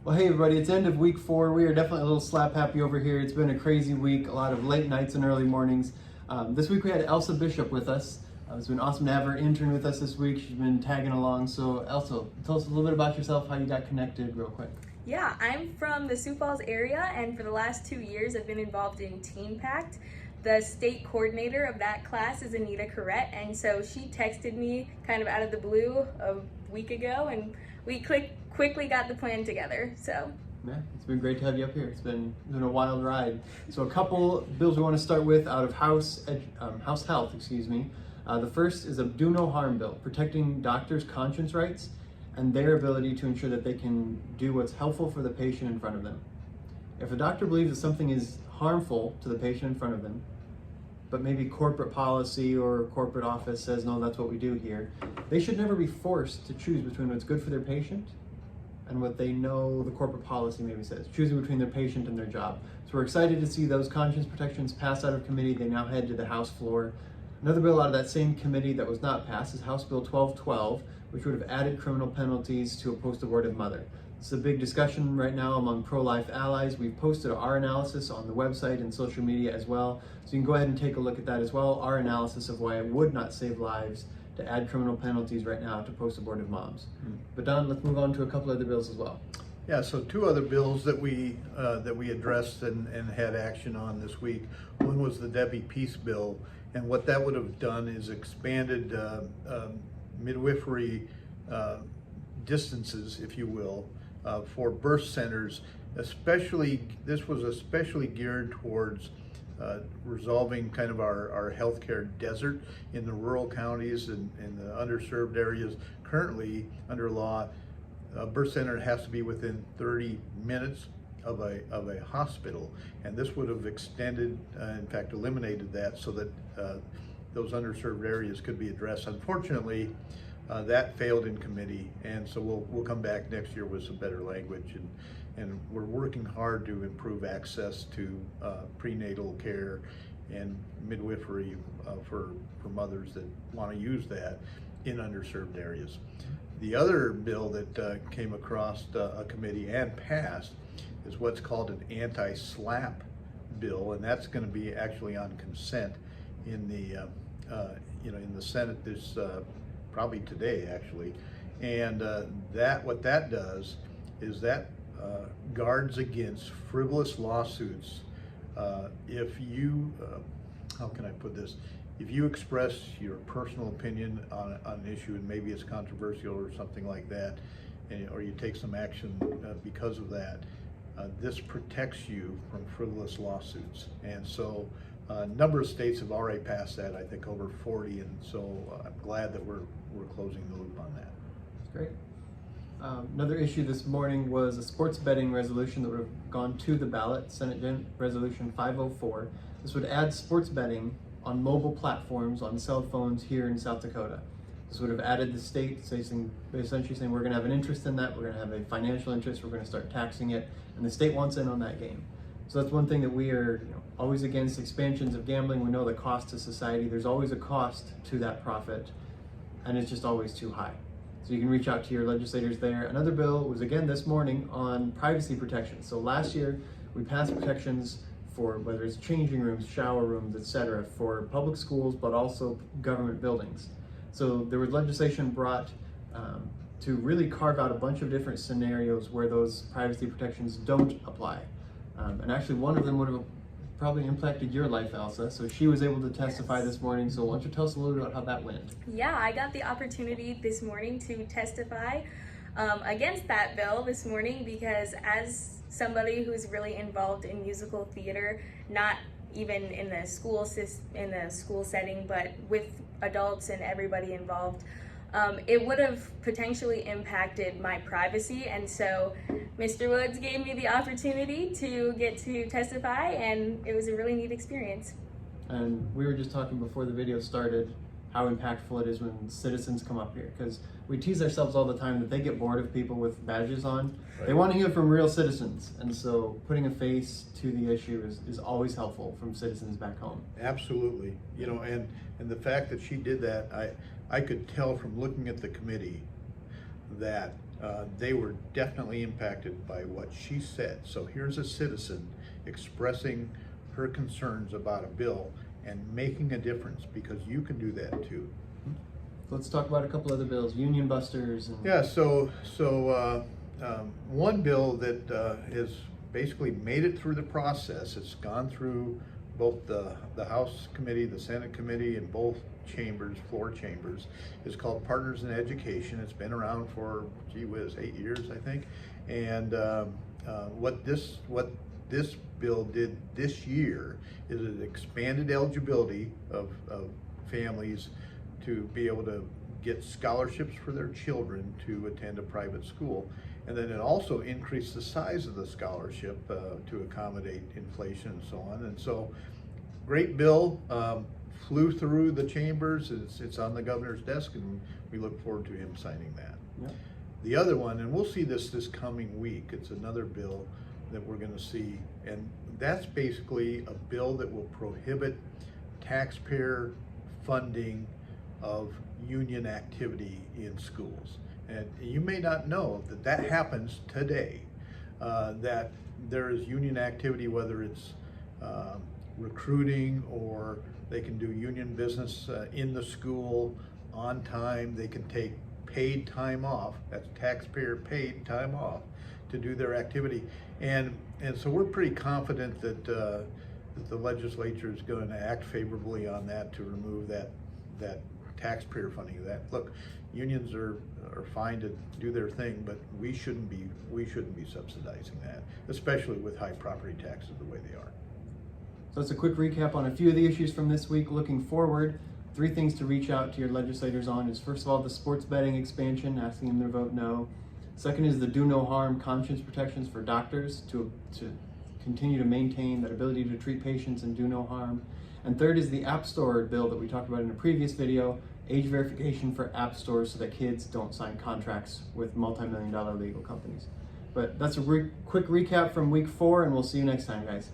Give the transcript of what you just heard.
Well, hey everybody, it's end of week 4. We are definitely a little slap happy over here. It's been a crazy week, a lot of late nights and early mornings. This week we had Elsa Bishop with us. It's been awesome to have her intern with us this week. She's been tagging along. So Elsa, tell us a little bit about yourself, how you got connected real quick. Yeah, I'm from the Sioux Falls area, and for the last 2 years I've been involved in Teen Pact. The state coordinator of that class is Anita Corrett, and so she texted me kind of out of the blue a week ago, and we quickly got the plan together. So Yeah, it's been great to have you up here. It's been a wild ride. So a couple bills we want to start with out of House Health, The first is a Do No Harm bill, protecting doctors' conscience rights and their ability to ensure that they can do what's helpful for the patient in front of them. If a doctor believes that something is harmful to the patient in front of them, but maybe corporate policy or corporate office says, no, that's what we do here, they should never be forced to choose between what's good for their patient and what they know the corporate policy maybe says, choosing between their patient and their job. So we're excited to see those conscience protections pass out of committee. They now head to the House floor. Another bill out of that same committee that was not passed is House Bill 1212, which would have added criminal penalties to a post-abortive mother. It's a big discussion right now among pro-life allies. We've posted our analysis on the website and social media as well, so you can go ahead and take a look at that as well, our analysis of why it would not save lives to add criminal penalties right now to post-abortive moms. But Don, let's move on to a couple other bills as well. Yeah, so 2 other bills that we addressed and had action on this week. One was the Debbie Peace bill, and what that would have done is expanded midwifery distances, if you will, for birth centers. This was especially geared towards resolving kind of our healthcare desert in the rural counties and the underserved areas. Currently, under law, a birth center has to be within 30 minutes of a hospital, and this would have extended, in fact, eliminated that so that those underserved areas could be addressed. Unfortunately, that failed in committee, and so we'll come back next year with some better language, and we're working hard to improve access to prenatal care and midwifery for mothers that want to use that in underserved areas. The other bill that came across a committee and passed is what's called an anti-SLAPP bill, and that's going to be actually on consent in the in the Senate this probably today actually, and what that does is that guards against frivolous lawsuits. If you how can I put this? If you express your personal opinion on an issue and maybe it's controversial or something like that, or you take some action because of that, this protects you from frivolous lawsuits. And so a number of states have already passed that, I think over 40, and so I'm glad that we're closing the loop on that. That's great. Another issue this morning was a sports betting resolution that would have gone to the ballot, Senate Resolution 504. This would add sports betting on mobile platforms on cell phones here in South Dakota. This would have added the state essentially saying we're going to have an interest in that, we're going to have a financial interest, we're going to start taxing it, and the state wants in on that game. So that's one thing that we are always against expansions of gambling. We know the cost to society. There's always a cost to that profit, and it's just always too high. So you can reach out to your legislators there. Another bill was again this morning on privacy protection. So last year we passed protections for whether it's changing rooms, shower rooms, etc., for public schools, but also government buildings. So there was legislation brought to really carve out a bunch of different scenarios where those privacy protections don't apply. And actually one of them would have probably impacted your life, Elsa. So she was able to testify this morning. So why don't you tell us a little bit about how that went? yeah, I got the opportunity this morning to testify against that bill this morning, because as somebody who's really involved in musical theater, not even in the school setting, but with adults and everybody involved, it would have potentially impacted my privacy. And so Mr. Woods gave me the opportunity to get to testify, and it was a really neat experience. And we were just talking before the video started how impactful it is when citizens come up here, because we tease ourselves all the time that they get bored of people with badges on. Right. They want to hear from real citizens, and so putting a face to the issue is always helpful from citizens back home. Absolutely, and the fact that she did that, I could tell from looking at the committee that they were definitely impacted by what she said. So here's a citizen expressing her concerns about a bill and making a difference, because you can do that too. Let's talk about a couple other bills, union busters. And... Yeah, one bill that has basically made it through the process, it's gone through both the House committee, the Senate committee, and both chambers, floor chambers, is called Partners in Education. It's been around for, gee whiz, 8 years, I think. And what this bill did this year is it expanded eligibility of families to be able to get scholarships for their children to attend a private school. And then it also increased the size of the scholarship to accommodate inflation and so on. And so, great bill, flew through the chambers. It's on the governor's desk, and we look forward to him signing that. Yep. The other one, and we'll see this coming week, it's another bill that we're going to see, and that's basically a bill that will prohibit taxpayer funding of union activity in schools. And you may not know that that happens today, that there is union activity, whether it's recruiting, or they can do union business in the school on time. They can take paid time off, that's taxpayer paid time off, to do their activity. And so we're pretty confident that, that the legislature is going to act favorably on that to remove that taxpayer funding of that. Look, unions are fine to do their thing, but we shouldn't be subsidizing that, especially with high property taxes the way they are. So that's a quick recap on a few of the issues from this week. Looking forward, 3 things to reach out to your legislators on is, first of all, the sports betting expansion, asking them to vote no. Second is the do no harm conscience protections for doctors to continue to maintain that ability to treat patients and do no harm. And third is the App Store bill that we talked about in a previous video, age verification for app stores so that kids don't sign contracts with multi-million-dollar legal companies. But that's a quick recap from week 4, and we'll see you next time, guys.